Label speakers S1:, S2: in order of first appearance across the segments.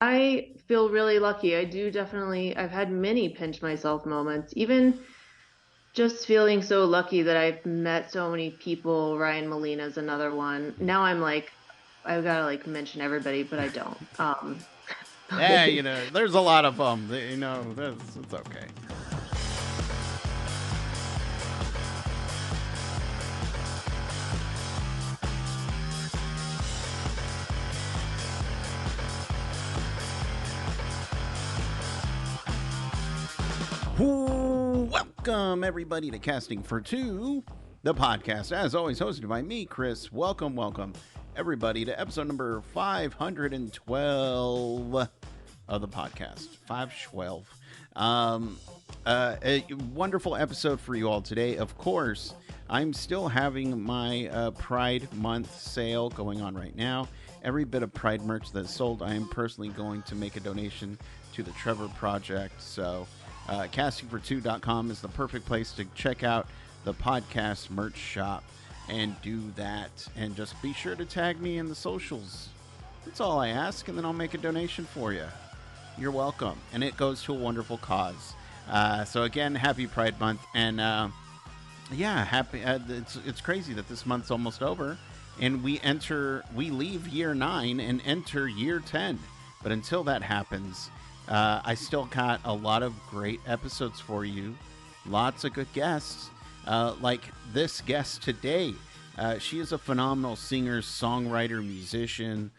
S1: I feel really lucky. I do definitely, I've had many pinch myself moments, even just feeling so lucky that I've met so many people. Ryan Molina's another one. Now I'm like, I've got to like mention everybody, but I don't.
S2: Yeah,
S1: But
S2: there's a lot of them. It's okay. Welcome, everybody, to Casting for Two, the podcast, as always, hosted by me, Chris. Welcome, everybody, to episode number 512 of the podcast. 512. A wonderful episode for you all today. Of course, I'm still having my Pride Month sale going on right now. Every bit of Pride merch that's sold, I am personally going to make a donation to the Trevor Project. So, castingfor2.com is the perfect place to check out the podcast merch shop and do that. And just be sure to tag me in the socials. That's all I ask, and then I'll make a donation for you. You're welcome. And it goes to a wonderful cause. So again, happy Pride Month. And yeah, happy. It's crazy that this month's almost over. And we leave year 9 and enter year 10. But until that happens, I still got a lot of great episodes for you. Lots of good guests. Like this guest today. She is a phenomenal singer, songwriter, musician,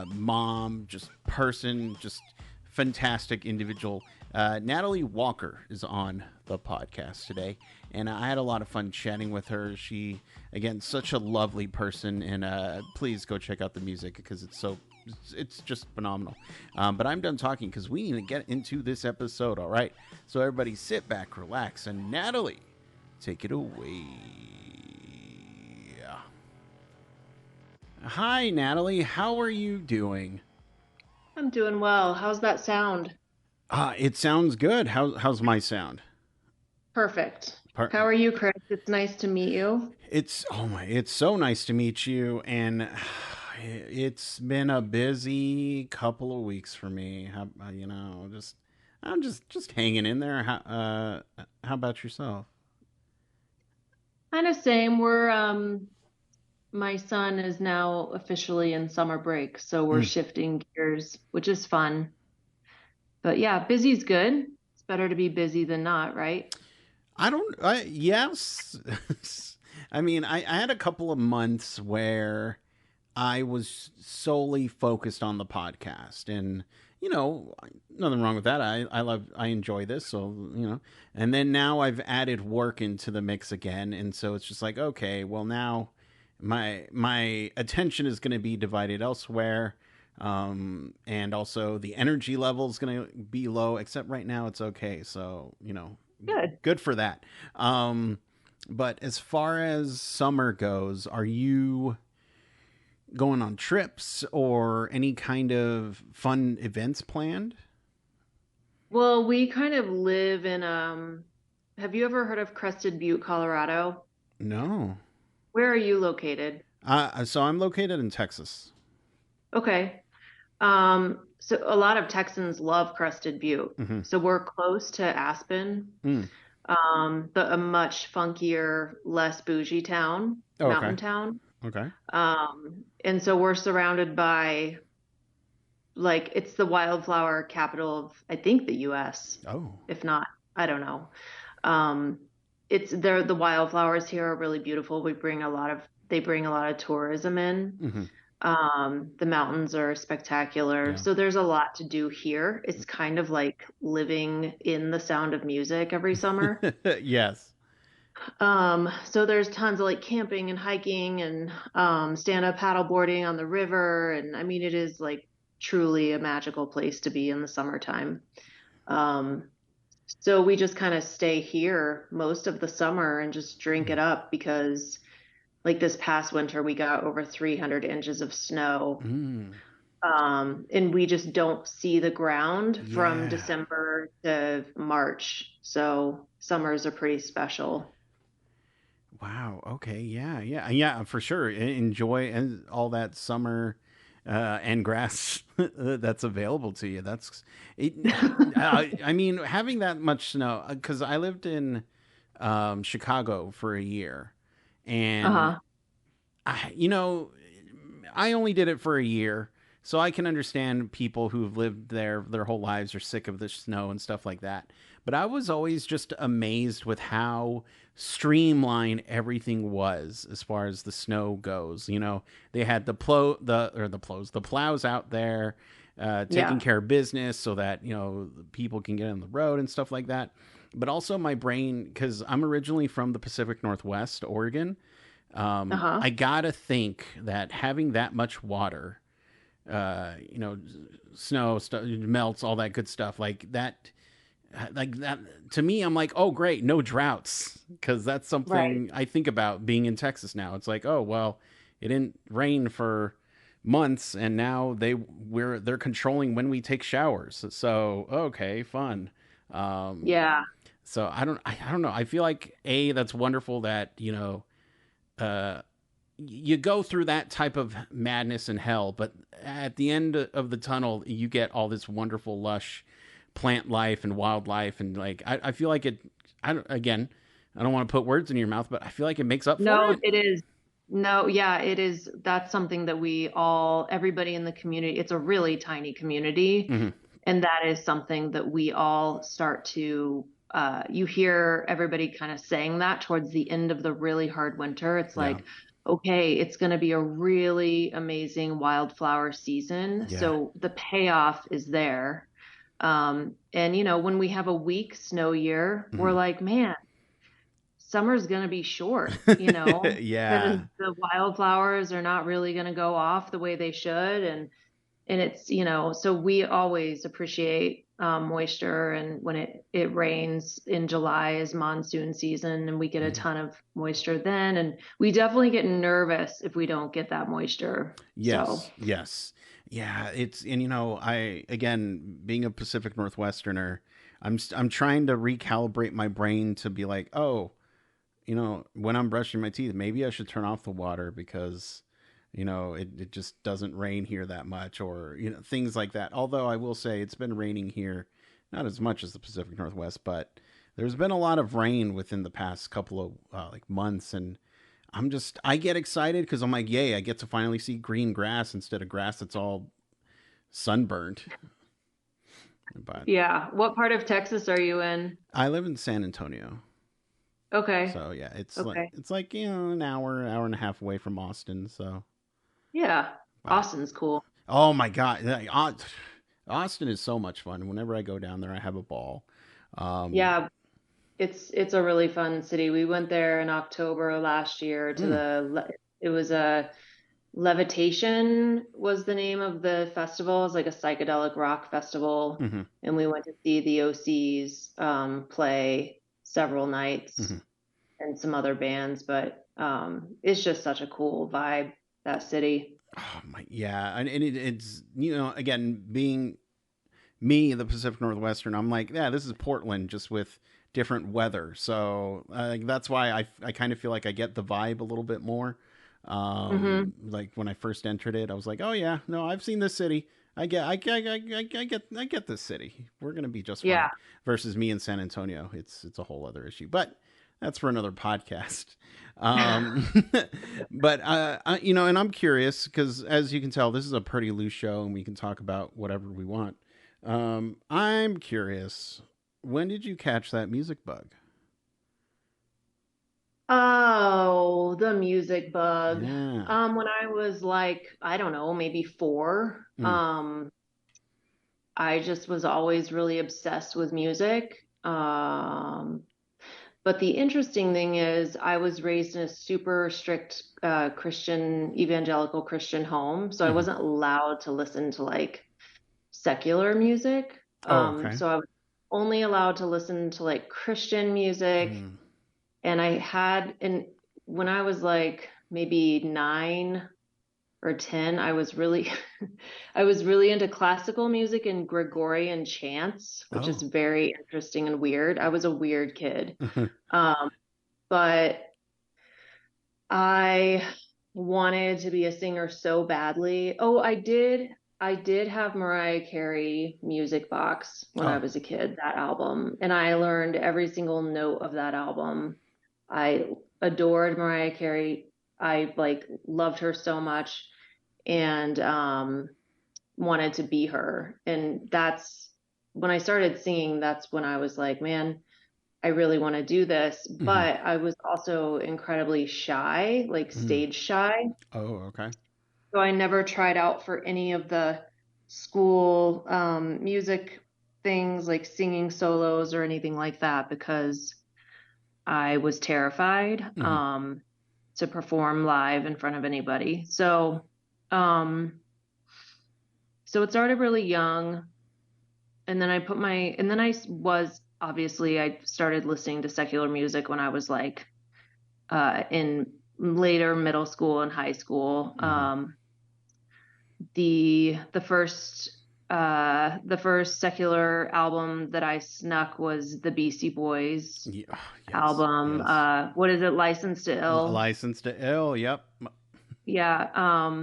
S2: mom, just person, just fantastic individual. Natalie Walker is on the podcast today, and I had a lot of fun chatting with her. She, again, such a lovely person, and please go check out the music because it's just phenomenal. But I'm done talking because we need to get into this episode. All right, so everybody sit back, relax, and Natalie, take it away. Hi, Natalie. How are you doing?
S1: I'm doing well. How's that sound?
S2: It sounds good. How's my sound?
S1: Perfect.
S2: Par-
S1: How are you, Chris? It's nice to meet you.
S2: it's so nice to meet you, and it's been a busy couple of weeks for me. I'm just hanging in there. How about yourself?
S1: Kind of same. My son is now officially in summer break, so we're
S2: Mm.
S1: shifting gears, which is fun. But yeah, busy's good. It's better to be busy than not, right?
S2: Yes. I mean, I had a couple of months where I was solely focused on the podcast, and nothing wrong with that. I enjoy this, so and then now I've added work into the mix again, and so it's just like, okay, well, now my attention is going to be divided elsewhere. And also the energy level is going to be low, except right now it's okay. So,
S1: Good.
S2: good for that. But as far as summer goes, are you going on trips or any kind of fun events planned?
S1: Well, we kind of live in have you ever heard of Crested Butte, Colorado?
S2: No.
S1: Where are you located?
S2: So I'm located in Texas.
S1: Okay. So a lot of Texans love Crested Butte.
S2: Mm-hmm.
S1: So we're close to Aspen,
S2: Mm.
S1: a much funkier, less bougie town,
S2: Oh, okay.
S1: mountain town.
S2: Okay.
S1: And so we're surrounded by like it's the wildflower capital of I think the US.
S2: Oh.
S1: If not, I don't know. Um, it's there the wildflowers here are really beautiful. They bring a lot of tourism in.
S2: Mm-hmm.
S1: The mountains are spectacular.
S2: Yeah.
S1: So there's a lot to do here. It's kind of like living in the sound of music every summer.
S2: Yes.
S1: So there's tons of like camping and hiking and stand-up paddleboarding on the river. And I mean, it is like truly a magical place to be in the summertime. Um, so we just kind of stay here most of the summer and just drink
S2: Mm.
S1: it up because like this past winter we got over 300 inches of snow.
S2: Mm.
S1: And we just don't see the ground from
S2: Yeah.
S1: December to March. So summers are pretty special.
S2: Wow. Okay. Yeah. Yeah. Yeah. For sure. Enjoy and all that summer. and grass that's available to you. That's it. I mean, having that much snow, because I lived in Chicago for a year, and
S1: Uh-huh.
S2: you know, I only did it for a year, so I can understand people who've lived there their whole lives are sick of the snow and stuff like that. But I was always just amazed with how streamlined everything was as far as the snow goes. You know, they had the plows out there, taking
S1: Yeah.
S2: care of business so that people can get on the road and stuff like that. But also my brain, because I'm originally from the Pacific Northwest, Oregon.
S1: Uh-huh.
S2: I gotta think that having that much water, you know, snow melts, all that good stuff, like that to me, I'm like, oh great, no droughts, because that's
S1: Right.
S2: something I think about being in Texas now. It's like, oh well, it didn't rain for months, and now they're controlling when we take showers. So okay, fun. Um,
S1: Yeah.
S2: so I don't know. I feel like that's wonderful that uh, you go through that type of madness and hell, but at the end of the tunnel, you get all this wonderful, lush plant life and wildlife, and like I feel like it. Again, I don't want to put words in your mouth, but I feel like it makes up for
S1: No,
S2: it.
S1: it is. No, yeah, it is. That's something that everybody in the community, it's a really tiny community.
S2: Hmm.
S1: And that is something that we all start to, you hear everybody kind of saying that towards the end of the really hard winter. It's
S2: Yeah,
S1: like, okay, it's going to be a really amazing wildflower season.
S2: yeah,
S1: So the payoff is there. And, when we have a weak snow year, we're
S2: hmm.
S1: like, man, summer's going to be short, because
S2: Yeah.
S1: the wildflowers are not really going to go off the way they should. And it's, so we always appreciate moisture. And when it rains in July is monsoon season, and we get a
S2: Mhm.
S1: ton of moisture then. And we definitely get nervous if we don't get that moisture. So,
S2: Yes, yes. Yeah, it's and I again being a Pacific Northwesterner, I'm trying to recalibrate my brain to be like, "Oh, when I'm brushing my teeth, maybe I should turn off the water because it just doesn't rain here that much or things like that." Although I will say it's been raining here not as much as the Pacific Northwest, but there's been a lot of rain within the past couple of like months, and I get excited because I'm like, yay, I get to finally see green grass instead of grass that's all sunburned. But
S1: yeah. What part of Texas are you in?
S2: I live in San Antonio,
S1: Okay.
S2: so yeah,
S1: Okay.
S2: it's like an hour and a half away from Austin. So,
S1: Yeah.
S2: but
S1: Austin's cool.
S2: oh my god, Austin is so much fun. Whenever I go down there, I have a ball. Um,
S1: Yeah. It's a really fun city. We went there in October last year to
S2: mm,
S1: it was a Levitation was the name of the festival. It's like a psychedelic rock festival.
S2: hmm
S1: And we went to see the OCs play several nights
S2: hmm
S1: and some other bands, but it's just such a cool vibe, that city.
S2: Oh my, yeah, and it's again being me, the Pacific Northwestern, I'm like, yeah, this is Portland just with different weather. So that's why I kind of feel like I get the vibe a little bit more.
S1: Hmm.
S2: Like when I first entered it, I was like, oh yeah, no, I've seen this city. I get this city. We're gonna be just
S1: Yeah.
S2: fine. Versus me in San Antonio, it's a whole other issue. But that's for another podcast. Um, but and I'm curious because as you can tell, this is a pretty loose show, and we can talk about whatever we want. I'm curious. When did you catch that music bug?
S1: Oh, the music bug.
S2: Yeah.
S1: When I was like, I don't know, maybe four,
S2: Mm.
S1: I just was always really obsessed with music. But the interesting thing is, I was raised in a super strict Christian, evangelical Christian home, so I
S2: Hmm.
S1: wasn't allowed to listen to like secular music.
S2: Oh, okay.
S1: So I was only allowed to listen to like Christian music.
S2: Mm.
S1: And when I was like maybe 9 or 10, I was really, I was really into classical music and Gregorian chants, which is
S2: Oh.
S1: very interesting and weird. I was a weird kid. Um, but I wanted to be a singer so badly. Oh, I did have Mariah Carey Music Box when I
S2: Oh.
S1: was a kid, that album, and I learned every single note of that album. I adored Mariah Carey. I like loved her so much and wanted to be her. And that's when I started singing, that's when I was like, man, I really want to do this.
S2: Hmm.
S1: But I was also incredibly shy, like
S2: Mm.
S1: stage shy.
S2: Oh, okay.
S1: So I never tried out for any of the school music things like singing solos or anything like that because I was terrified
S2: Hmm.
S1: to perform live in front of anybody. Um, so it started really young, and then I obviously I started listening to secular music when I was like in later middle school and high school.
S2: Hmm.
S1: The first secular album that I snuck was the Beastie Boys
S2: Yeah, yes,
S1: album.
S2: yes.
S1: What is it? License to Ill.
S2: License to Ill. Yep.
S1: Yeah.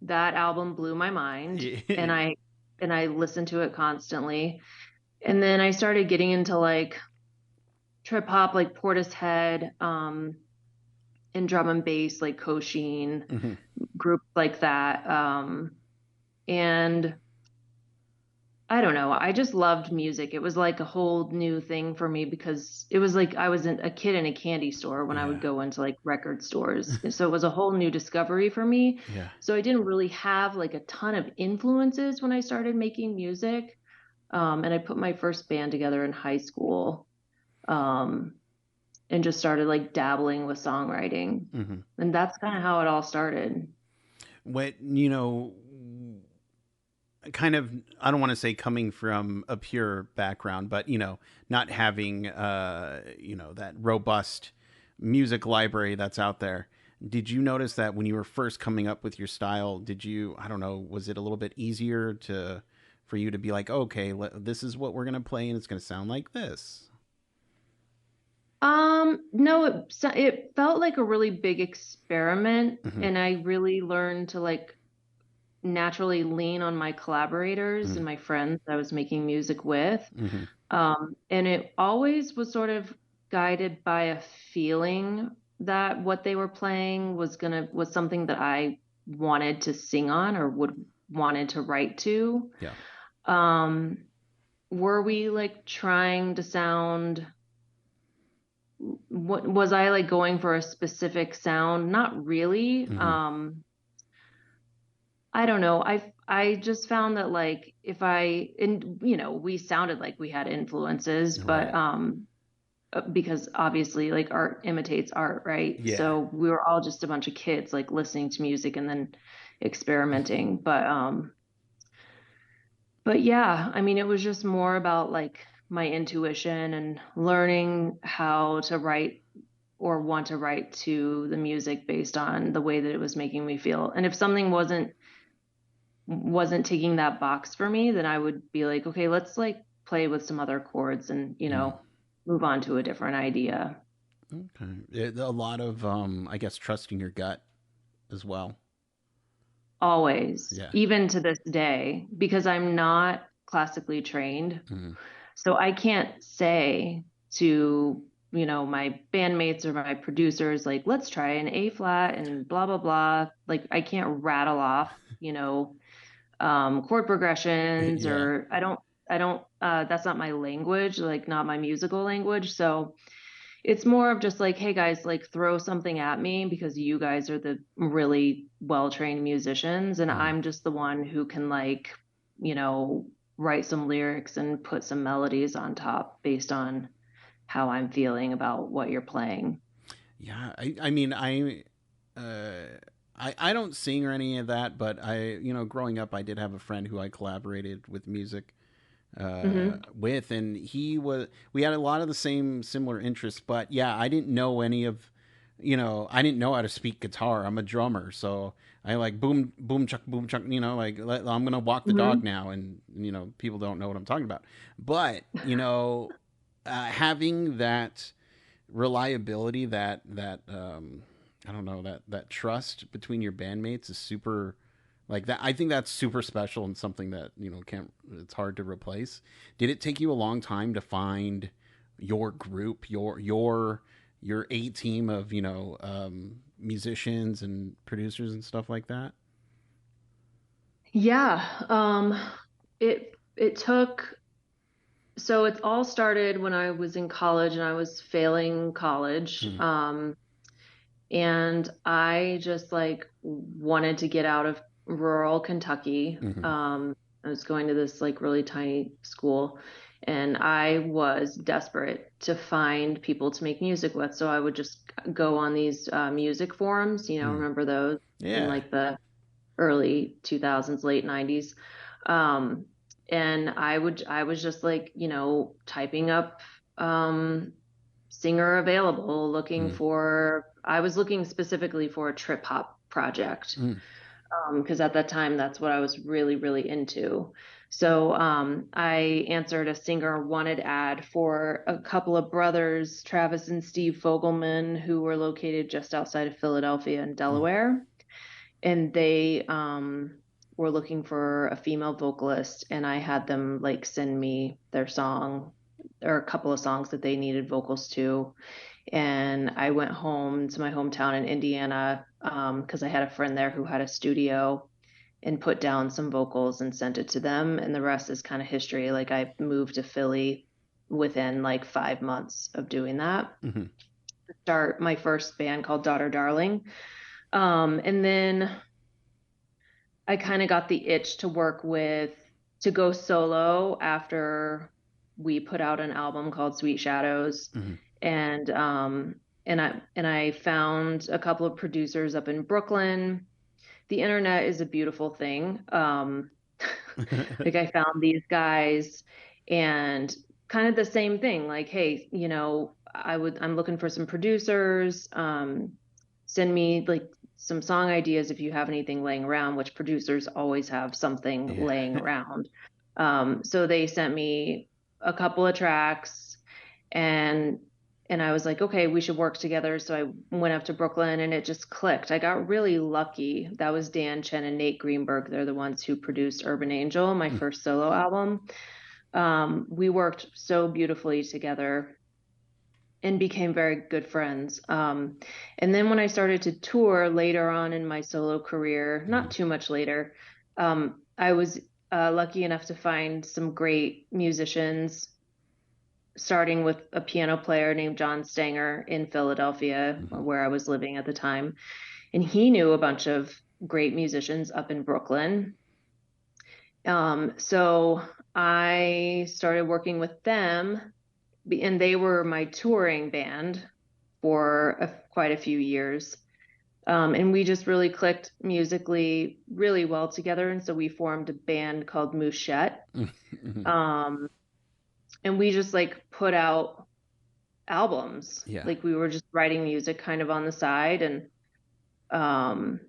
S1: That album blew my mind, and I listened to it constantly. And then I started getting into like trip hop, like Portishead, and drum and bass, like Kosheen,
S2: Hmm.
S1: group like that. And I don't know. I just loved music. It was like a whole new thing for me because it was like I was a kid in a candy store when I would
S2: Yeah.
S1: go into like record stores. So it was a whole new discovery for me.
S2: Yeah.
S1: So I didn't really have like a ton of influences when I started making music. And I put my first band together in high school, um, and just started like dabbling with songwriting.
S2: Hmm.
S1: And that's kind of how it all started.
S2: What kind of, I don't want to say coming from a pure background, but not having that robust music library that's out there. Did you notice that when you were first coming up with your style, did you, I don't know, was it a little bit easier to for you to be like, okay, this is what we're going to play and it's going to sound like this?
S1: No, it felt like a really big experiment,
S2: Hmm.
S1: and I really learned to like naturally lean on my collaborators
S2: Hmm.
S1: and my friends I was making music with.
S2: Hmm.
S1: And it always was sort of guided by a feeling that what they were playing was something that I wanted to sing on or would wanted to write to.
S2: Yeah.
S1: Um, were we like trying to sound what was I like going for a specific sound? Not really.
S2: Hmm.
S1: I don't know. I just found that like if I and we sounded like we had influences, but
S2: Right.
S1: because obviously like art imitates art, right?
S2: Yeah.
S1: So we were all just a bunch of kids like listening to music and then experimenting. But yeah, I mean it was just more about like my intuition and learning how to write or want to write to the music based on the way that it was making me feel. And if something wasn't taking that box for me, then I would be like, okay, let's like play with some other chords and,
S2: Mm.
S1: move on to a different idea.
S2: Okay. A lot of, I guess, trusting your gut as well.
S1: Always,
S2: Yeah.
S1: even to this day, because I'm not classically trained.
S2: Mm.
S1: So I can't say to, my bandmates or my producers, like, let's try an A flat and blah, blah, blah. Like, I can't rattle off, chord progressions
S2: Yeah.
S1: or that's not my language, like, not my musical language. So it's more of just like, hey guys, like, throw something at me because you guys are the really well trained musicians. And
S2: Mm.
S1: I'm just the one who can, like, you know, write some lyrics and put some melodies on top based on how I'm feeling about what you're playing.
S2: Yeah. I mean, I don't sing or any of that, but growing up, I did have a friend who I collaborated with music with, and we had a lot of the same similar interests, but yeah, I didn't know any of, I didn't know how to speak guitar. I'm a drummer, so I like boom chuck, like I'm gonna walk the dog
S1: Hmm.
S2: now, and people don't know what I'm talking about, but having that reliability, that I don't know, that trust between your bandmates is super, like that. I think that's super special and something that can't, it's hard to replace. Did it take you a long time to find your group, your A team of musicians and producers and stuff like that?
S1: Yeah, it took so it all started when I was in college and I was failing college.
S2: Mm-hmm.
S1: And I just like wanted to get out of rural Kentucky.
S2: Mm-hmm.
S1: I was going to this like really tiny school, and I was desperate to find people to make music with. So I would just go on these music forums,
S2: Mm.
S1: remember those in
S2: Yeah.
S1: like the early 2000s, late 90s. Um, and I was just like, typing up singer available,
S2: Mm.
S1: I was looking specifically for a trip hop project.
S2: Mm.
S1: Because at that time, that's what I was really, really into. So I answered a singer wanted ad for a couple of brothers, Travis and Steve Fogelman, who were located just outside of Philadelphia and
S2: Mm.
S1: Delaware. And they were looking for a female vocalist, and I had them like send me their song or a couple of songs that they needed vocals to. And I went home to my hometown in Indiana because I had a friend there who had a studio and put down some vocals and sent it to them. And the rest is kind of history. Like I moved to Philly within like 5 months of doing that.
S2: Mm-hmm.
S1: Start my first band called Daughter Darling. And then I kind of got the itch to go solo after we put out an album called Sweet Shadows.
S2: Mm-hmm.
S1: And I found a couple of producers up in Brooklyn. The internet is a beautiful thing. Like I found these guys and kind of the same thing, like, hey, I'm looking for some producers. Send me like some song ideas if you have anything laying around, which producers always have something
S2: Yeah.
S1: laying around. So they sent me a couple of tracks and I was like, okay, we should work together. So I went up to Brooklyn and it just clicked. I got really lucky. That was Dan Chen and Nate Greenberg. They're the ones who produced Urban Angel, my first solo album. We worked so beautifully together and became very good friends. And then when I started to tour later on in my solo career,
S2: Mm-hmm.
S1: not too much later, I was lucky enough to find some great musicians, starting with a piano player named John Stanger in Philadelphia,
S2: Mm-hmm.
S1: where I was living at the time. And he knew a bunch of great musicians up in Brooklyn. So I started working with them, and they were my touring band for quite a few years. And we just really clicked musically really well together. And so we formed a band called Mouchette.
S2: Mm-hmm.
S1: Um, and we just like put out albums.
S2: Yeah.
S1: Like we were just writing music kind of on the side. Um,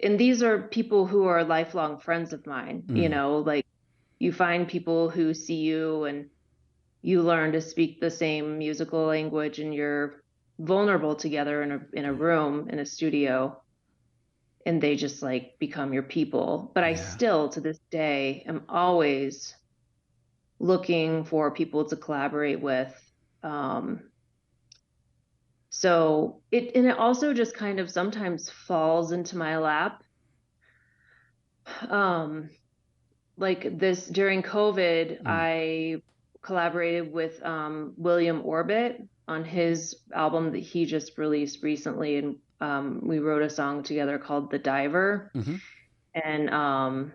S1: and these are people who are lifelong friends of mine,
S2: Mm-hmm.
S1: like you find people who see you and you learn to speak the same musical language and you're vulnerable together in a room in a studio, and they just like become your people. But I
S2: Yeah.
S1: still to this day am always looking for people to collaborate with. um it also just kind of sometimes falls into my lap. um like this during COVID,
S2: Mm.
S1: I collaborated with William Orbit on his album that he just released recently, and we wrote a song together called "The Diver,"
S2: Mm-hmm.
S1: and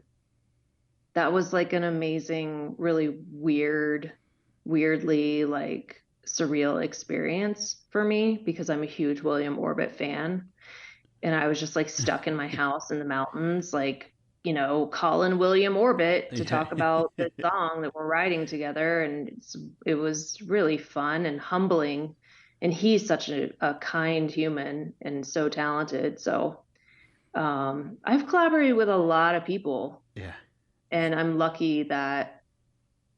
S1: that was like an amazing, really weirdly like surreal experience for me because I'm a huge William Orbit fan, and I was just like stuck in my house in the mountains, like, calling William Orbit to
S2: Yeah.
S1: talk about this song that we're writing together. And it was really fun and humbling. And he's such a kind human and so talented. So I've collaborated with a lot of people,
S2: Yeah.
S1: and I'm lucky that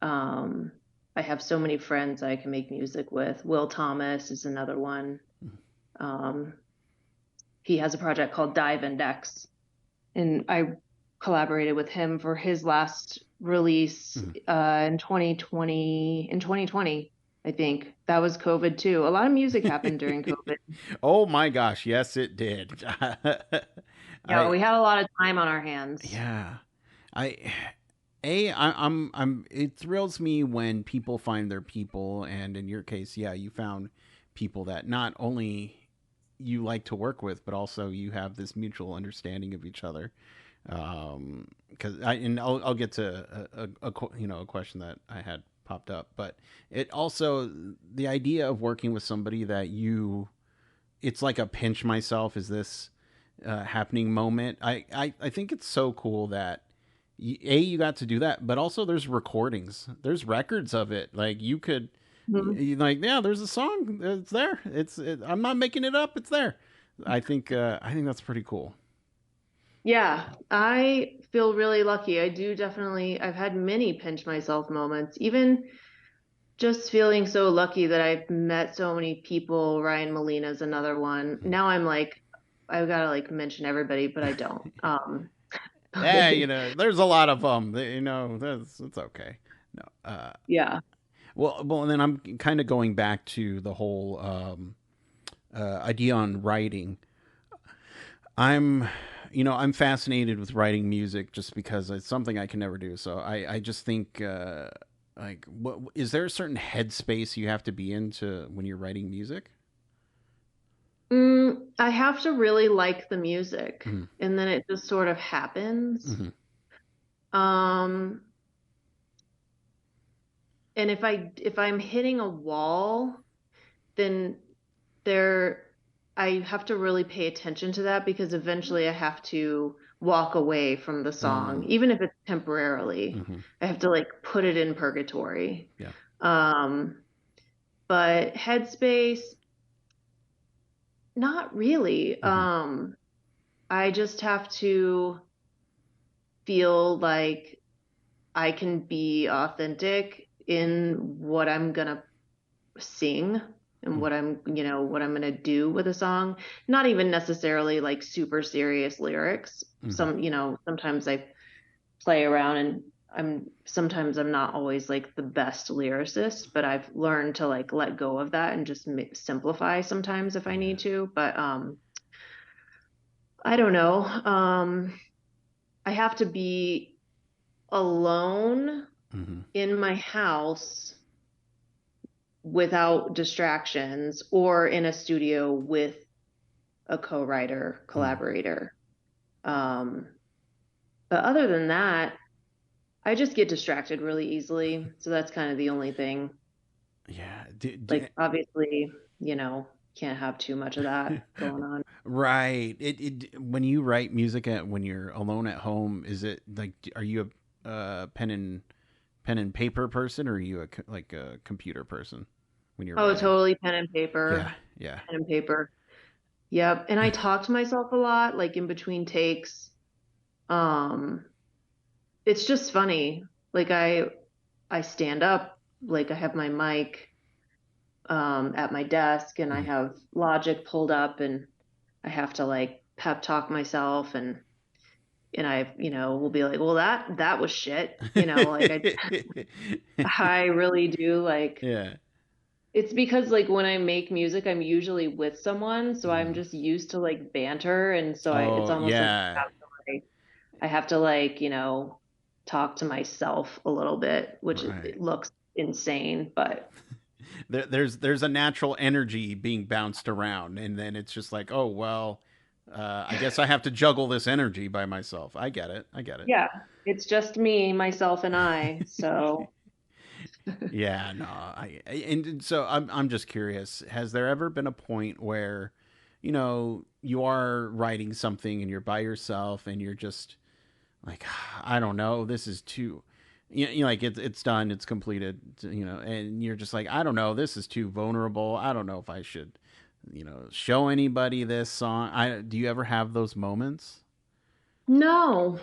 S1: um, I have so many friends I can make music with. Will Thomas is another one. Um, he has a project called Dive Index, and I collaborated with him for his last release
S2: Mhm.
S1: in 2020. In 2020, I think that was COVID too. A lot of music happened during COVID.
S2: Oh my gosh, yes, it did.
S1: Yeah,
S2: I
S1: we had a lot of time on our hands.
S2: yeah, I I'm it thrills me when people find their people, and in your case, yeah, you found people that not only you like to work with, but also you have this mutual understanding of each other. Because I'll get to a question that I had popped up, but it also the idea of working with somebody that you it's like a pinch myself is this happening moment. I think it's so cool that you got to do that, but also there's recordings, there's records of it. Like you could,
S1: Mhm.
S2: like yeah, there's a song. It's there. I'm not making it up. It's there. I think that's pretty cool.
S1: Yeah, I feel really lucky. I do definitely, I've had many pinch myself moments, even just feeling so lucky that I've met so many people. Ryan Molina's another one. Now I'm like, I've got to like mention everybody, but I don't.
S2: Yeah,
S1: But
S2: there's a lot of that's it's okay. No,
S1: yeah.
S2: and then I'm kind of going back to the whole idea on writing. I'm I'm fascinated with writing music just because it's something I can never do. So I just think like what is there a certain headspace you have to be into when you're writing music?
S1: I have to really like the music,
S2: Mm-hmm.
S1: and then it just sort of happens.
S2: Mm-hmm.
S1: Um, and if I'm hitting a wall, then there I have to really pay attention to that because eventually I have to walk away from the song,
S2: Mm-hmm.
S1: even if it's temporarily.
S2: Mm-hmm.
S1: I have to like put it in purgatory.
S2: Yeah.
S1: Um, but Headspace, not really.
S2: Mm-hmm.
S1: I just have to feel like I can be authentic in what I'm gonna sing and what I'm going to do with a song. Not even necessarily like super serious lyrics.
S2: Mm-hmm.
S1: Sometimes I play around and sometimes I'm not always like the best lyricist, but I've learned to like let go of that and just simplify sometimes if I
S2: Yeah.
S1: need to. But I don't know. I have to be alone
S2: Mm-hmm.
S1: in my house without distractions or in a studio with a co-writer,
S2: Mm-hmm.
S1: collaborator. Um, but other than that, I just get distracted really easily. So that's kind of the only thing.
S2: Yeah.
S1: Like, obviously, you know, can't have too much of that going on.
S2: Right. When you write music when you're alone at home, is it like are you a pen and paper person, or are you like a computer person when you're
S1: Oh,
S2: writing?
S1: totally
S2: Yeah, yeah.
S1: pen and paper. Yep. And I talk to myself a lot, like in between takes. Um, it's just funny. Like I stand up, like I have my mic at my desk and I
S2: Mhm.
S1: have Logic pulled up and I have to like pep talk myself and I, will be like, well, that was shit. Like I really do like
S2: Yeah.
S1: it's because like when I make music, I'm usually with someone, so I'm
S2: Mhm.
S1: just used to like banter and so it's
S2: Oh,
S1: almost like
S2: yeah.
S1: I have to like, talk to myself a little bit, which
S2: Right.
S1: it looks insane, but
S2: There's a natural energy being bounced around, and then it's just like, oh well, I guess I have to juggle this energy by myself. I get it. I get
S1: yeah, it's just me, myself, and I.
S2: it.
S1: So,
S2: Yeah, no, and so I'm just curious. Has there ever been a point where, you are writing something and you're by yourself and you're just like, I don't know, this is too, like it's done, it's completed, and you're just like, I don't know, this is too vulnerable. I don't know if I should, show anybody this song. I Do you ever have those moments?
S1: no,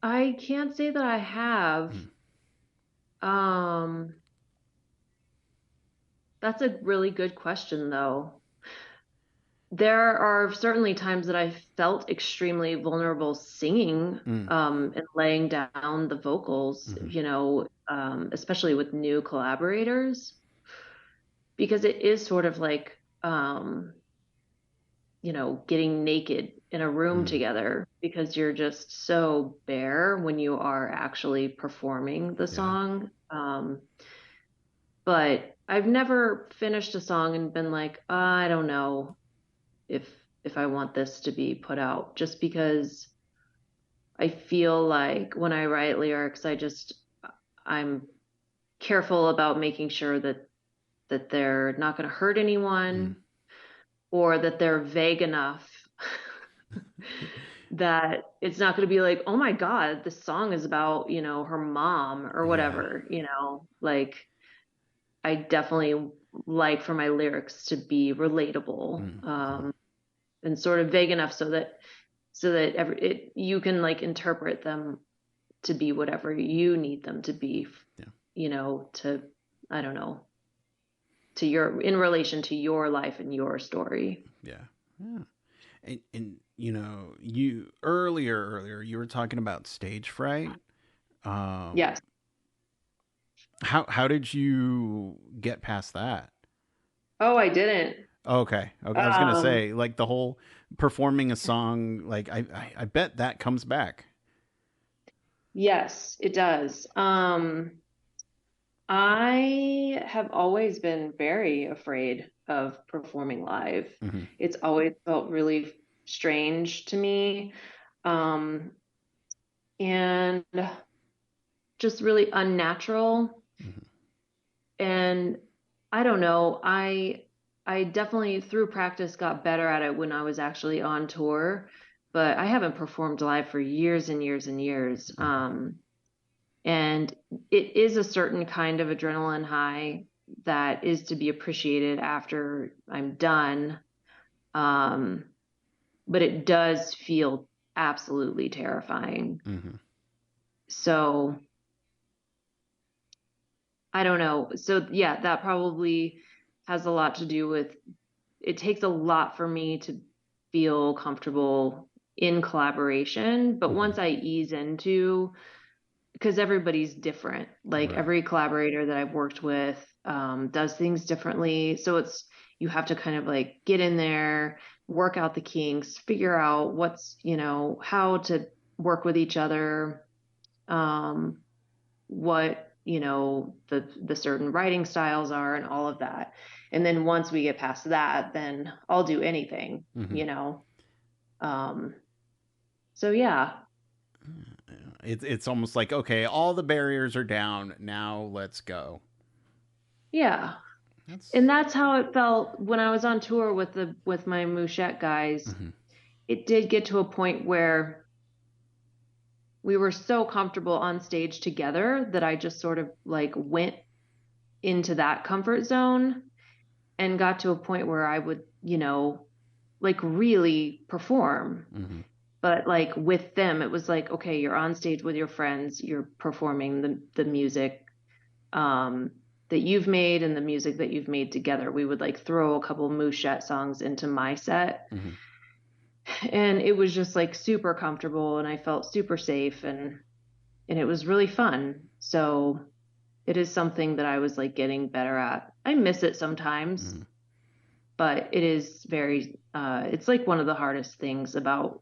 S1: I can't say that I have.
S2: Mm,
S1: Um, That's a really good question, though. There are certainly times that I felt extremely vulnerable singing
S2: Mm,
S1: and laying down the vocals,
S2: hmm.
S1: especially with new collaborators, because it is sort of like, getting naked in a room
S2: Mm,
S1: together because you're just so bare when you are actually performing the
S2: yeah.
S1: song. But I've never finished a song and been like, I don't know if if I want this to be put out, just because I feel like when I write lyrics, I'm careful about making sure that they're not going to hurt
S2: Mm,
S1: anyone or that they're vague enough that it's not going to be like, oh my God, this song is about, her mom or
S2: yeah.
S1: whatever, like I definitely like for my lyrics to be relatable,
S2: Mm,
S1: and sort of vague enough so that you can like interpret them to be whatever you need them to be,
S2: yeah.
S1: to, I don't know, in relation to your life and your story.
S2: Yeah. Yeah. And you earlier you were talking about stage fright. Um,
S1: Yes.
S2: how did you get past that?
S1: Oh, I didn't.
S2: Okay. Okay. I was gonna
S1: Um,
S2: say like the whole performing a song. Like I bet that comes back.
S1: yes, it does. I have always been very afraid of performing live.
S2: Hmm.
S1: It's always felt really strange to me, um, and just really unnatural.
S2: Hmm.
S1: And I don't know, I definitely through practice got better at it when I was actually on tour, but I haven't performed live for years and years and years.
S2: Hmm.
S1: And it is a certain kind of adrenaline high that is to be appreciated after I'm done. Um, but it does feel absolutely terrifying.
S2: Hmm.
S1: So I don't know. So yeah, that probably has a lot to do with it takes a lot for me to feel comfortable in collaboration. But
S2: Hmm.
S1: once I ease into, because everybody's different, like
S2: Right.
S1: every collaborator that I've worked with does things differently. So you have to kind of like get in there, work out the kinks, figure out how to work with each other, um, what the certain writing styles are and all of that. And then once we get past that, then I'll do anything,
S2: Hmm.
S1: you know. um so yeah.
S2: It's almost like okay, all the barriers are down. Now let's go.
S1: Yeah, and
S2: That's.
S1: that's how it felt when I was on tour with my Mouchette guys.
S2: Hmm.
S1: It did get to a point where we were so comfortable on stage together that I just sort of like went into that comfort zone and got to a point where I would, like really perform.
S2: Hmm.
S1: But like with them, it was like, okay, you're on stage with your friends, you're performing the music um, that you've made and the music that you've made together. We would like throw a couple Mouchette songs into my set.
S2: Hmm.
S1: And it was just like super comfortable and I felt super safe and it was really fun. So it is something that I was like getting better at. I miss it sometimes,
S2: Hmm.
S1: but it is it's like one of the hardest things about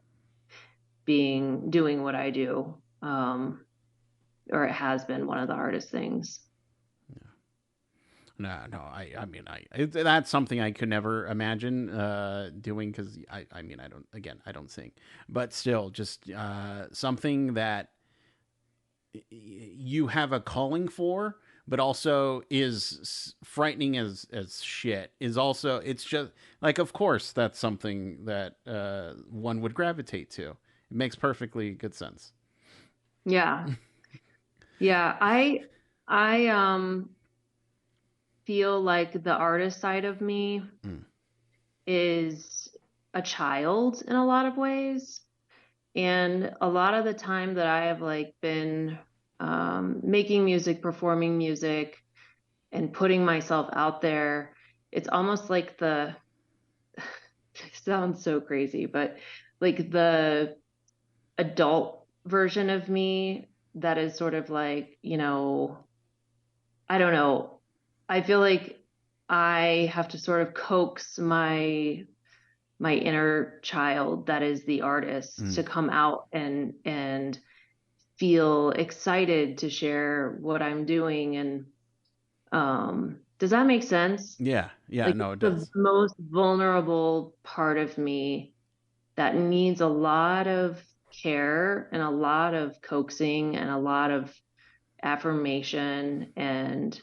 S1: doing what I do. Or it has been one of the hardest things.
S2: No, no. I mean, that's something I could never imagine doing because I mean, I don't. Again, I don't sing, but still, just something that you have a calling for, but also is frightening as shit. Is also it's just like, of course, that's something that one would gravitate to. It makes perfectly good sense.
S1: Yeah. Yeah. I feel like the artist side of me
S2: Mm,
S1: is a child in a lot of ways. And a lot of the time that I have like been making music, performing music, and putting myself out there. It's almost like the it sounds so crazy, but like the adult version of me that is sort of like, I don't know. I feel like I have to sort of coax my inner child that is the artist
S2: Mm.
S1: to come out and feel excited to share what I'm doing. And does that make sense?
S2: Yeah, yeah,
S1: Like
S2: no,
S1: it's
S2: it
S1: the
S2: does.
S1: most vulnerable part of me that needs a lot of care and a lot of coaxing and a lot of affirmation. And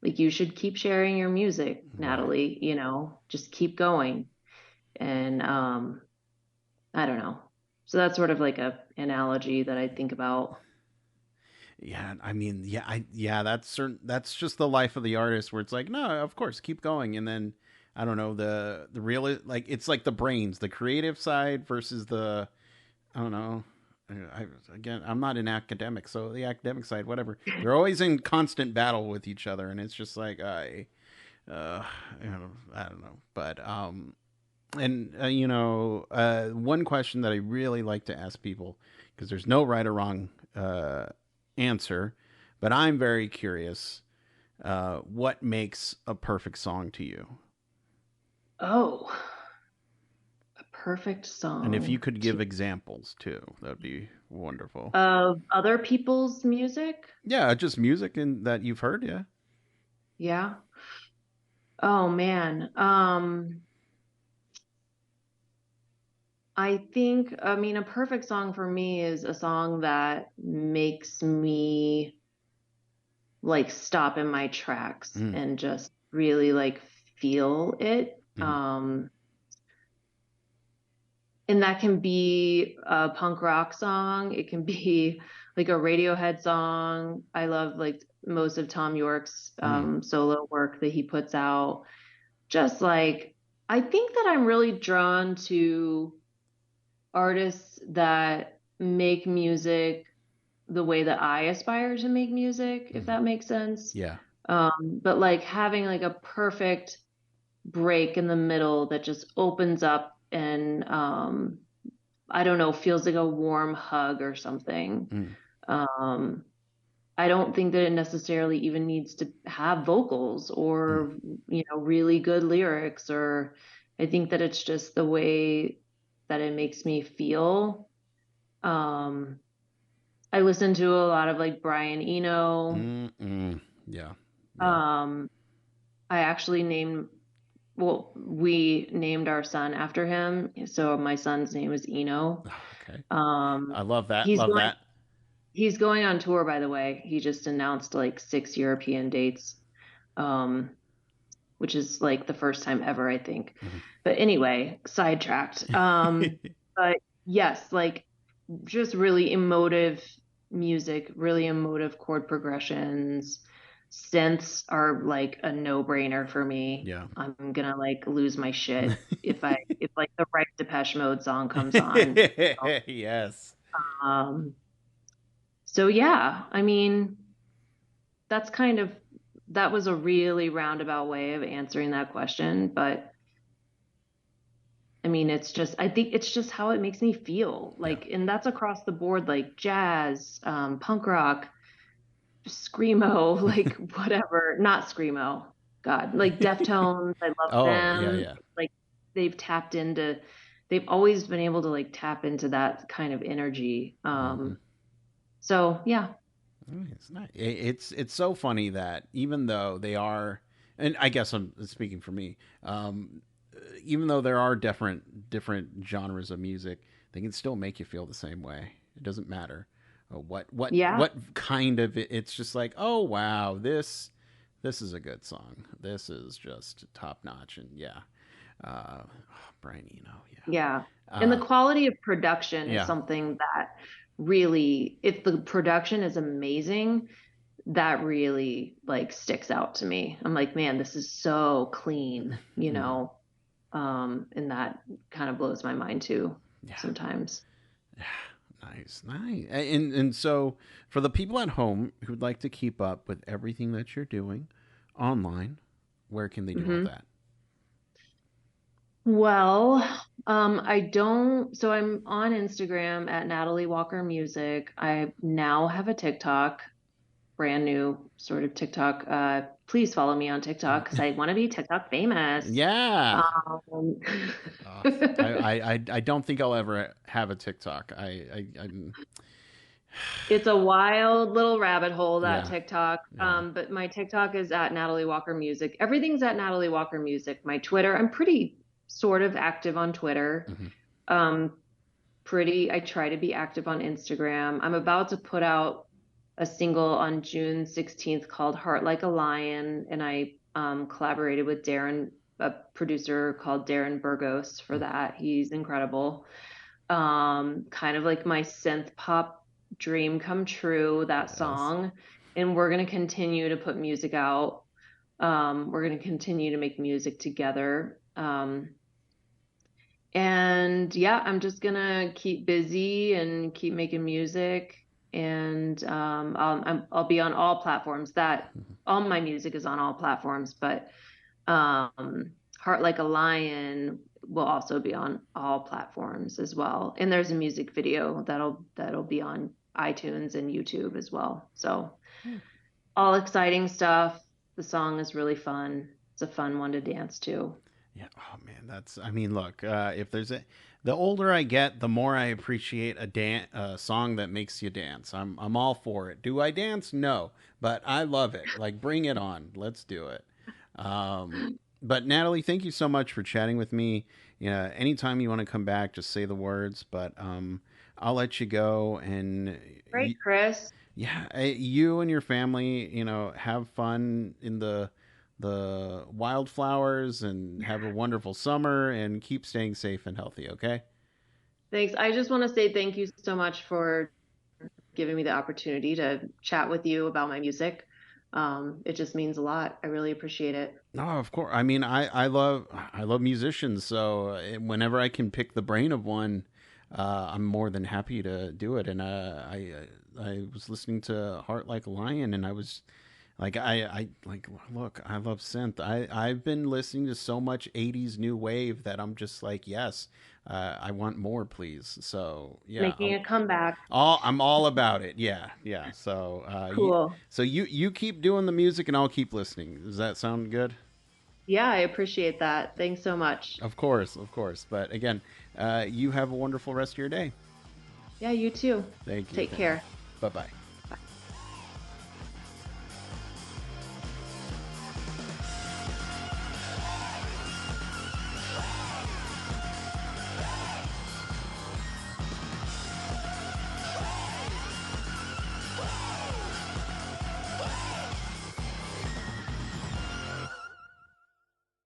S1: like you should keep sharing your music,
S2: Right.
S1: Natalie, just keep going. And I don't know. So that's sort of like a analogy that I think about.
S2: Yeah, I mean, yeah, that's certain. That's just the life of the artist, where it's like, no, of course, keep going, and then I don't know the real like it's like the brains, the creative side versus the I don't know. Again, I'm not an academic, so the academic side, whatever. They're always in constant battle with each other, and it's just like uh, I don't know, but and one question that I really like to ask people because there's no right or wrong answer, but I'm very curious. What makes a perfect song to you?
S1: Oh, a perfect
S2: And if you
S1: song
S2: could
S1: to
S2: give examples too, that'd be wonderful.
S1: of other people's music.
S2: Yeah, just music and that you've heard. Yeah.
S1: Yeah. Oh man. I mean, a perfect song for me is a song that makes me like stop in my tracks
S2: Mm,
S1: and just really like feel it.
S2: mm,
S1: And that can be a punk rock song. It can be like a Radiohead song. I love like most of Tom York's
S2: mm,
S1: solo work that he puts out. Just like, I think that I'm really drawn to artists that make music the way that I aspire to make music, if
S2: mm.
S1: that makes sense.
S2: Yeah.
S1: But like having like a perfect break in the middle that just opens up and I don't know, feels like a warm hug or something.
S2: Mm,
S1: Um, I don't think that it necessarily even needs to have vocals
S2: mm,
S1: or, really good lyrics, or I think that it's just the way that it makes me feel. Um, I listen to a lot of like Brian Eno.
S2: mm, mm. Yeah. Yeah.
S1: Um, I actually we named our son after him. So my son's name is Eno.
S2: Okay.
S1: Um,
S2: I love that.
S1: he's
S2: Love
S1: going
S2: that.
S1: He's going on tour, by the way. He just announced like 6 European dates, um, which is like the first time ever, I think. But anyway, sidetracked. But yes, like just really emotive music, really emotive chord progressions. Synths are like a no-brainer for me.
S2: Yeah.
S1: I'm gonna like lose my shit if like the right Depeche Mode song comes on.
S2: Yes.
S1: Um, so yeah, I mean, that's kind of that was a really roundabout way of answering that question, but I mean, I think it's just how it makes me feel.
S2: Yeah.
S1: Like, and that's across the board, like jazz, punk rock, screamo, like whatever, not screamo. God, like Deftones, I love
S2: Oh, yeah,
S1: them.
S2: yeah.
S1: Like they've tapped into, they've always been able to like tap into that kind of energy.
S2: Hmm.
S1: So yeah,
S2: It's not. It's so funny that even though they are, and I guess I'm speaking for me. Even though there are different genres of music, they can still make you feel the same way. It doesn't matter
S1: yeah,
S2: what kind of it. It's just like, oh wow, this is a good song. This is just top notch, and yeah, uh, Brian Eno,
S1: yeah.
S2: yeah,
S1: And the quality of production is
S2: yeah.
S1: something that really, if the production is amazing, that really like sticks out to me. I'm like, man, this is so clean,
S2: Mm,
S1: and that kind of blows my mind too
S2: yeah.
S1: sometimes.
S2: Nice, nice. And so for the people at home who'd like to keep up with everything that you're doing online, where can they do all
S1: Hmm.
S2: that?
S1: Well, I don't, so I'm on Instagram at Natalie Walker Music. I now have a TikTok, brand new sort of TikTok. Please follow me on TikTok because I want to be TikTok famous.
S2: Yeah.
S1: Um,
S2: Uh, I don't think I'll ever have a TikTok. I'm
S1: it's a wild little rabbit hole, that
S2: yeah,
S1: TikTok.
S2: yeah.
S1: But my TikTok is at Natalie Walker Music. Everything's at Natalie Walker Music. My Twitter, I'm pretty sort of active on Twitter.
S2: Hmm.
S1: Um, I try to be active on Instagram. I'm about to put out a single on June 16th called Heart Like a Lion, and I collaborated with Darren, a producer called Darren Burgos for that. He's incredible. Kind of like my synth pop dream come true, that
S2: Yes.
S1: song. And we're going to continue to put music out. We're going to continue to make music together. And yeah, I'm just gonna keep busy and keep making music. And I'll be on all platforms. That all my music is on all platforms, but Heart Like a Lion will also be on all platforms as well. And there's a music video that'll be on iTunes and YouTube as well. So all exciting stuff. The song is really fun. It's a fun one to dance to.
S2: Yeah. Oh man, that's. I mean, look. If there's a, the older I get, the more I appreciate a song that makes you dance. I'm all for it. Do I dance? No, but I love it. Like, bring it on. Let's do it. Um, but Natalie, thank you so much for chatting with me. Anytime you want to come back, just say the words. But I'll let you go. And
S1: Great, Chris.
S2: yeah, you and your family, have fun in the wildflowers and have a wonderful summer and keep staying safe and healthy, okay?
S1: Thanks. I just want to say thank you so much for giving me the opportunity to chat with you about my music. It just means a lot. I really appreciate it.
S2: No, of course. I mean, I love musicians, so whenever I can pick the brain of one, I'm more than happy to do it. And I was listening to Heart Like a Lion, and I was like, I like, look, I love synth. I've been listening to so much '80s new wave that I'm just like, yes, I want more, please. So yeah,
S1: Making a comeback.
S2: I'm all about it. Yeah, yeah. So
S1: Cool.
S2: you keep doing the music, and I'll keep listening. Does that sound good?
S1: Yeah, I appreciate that. Thanks so much.
S2: Of course, of course. But again, you have a wonderful rest of your day.
S1: Yeah, you too.
S2: Thank you.
S1: Take care.
S2: Bye bye.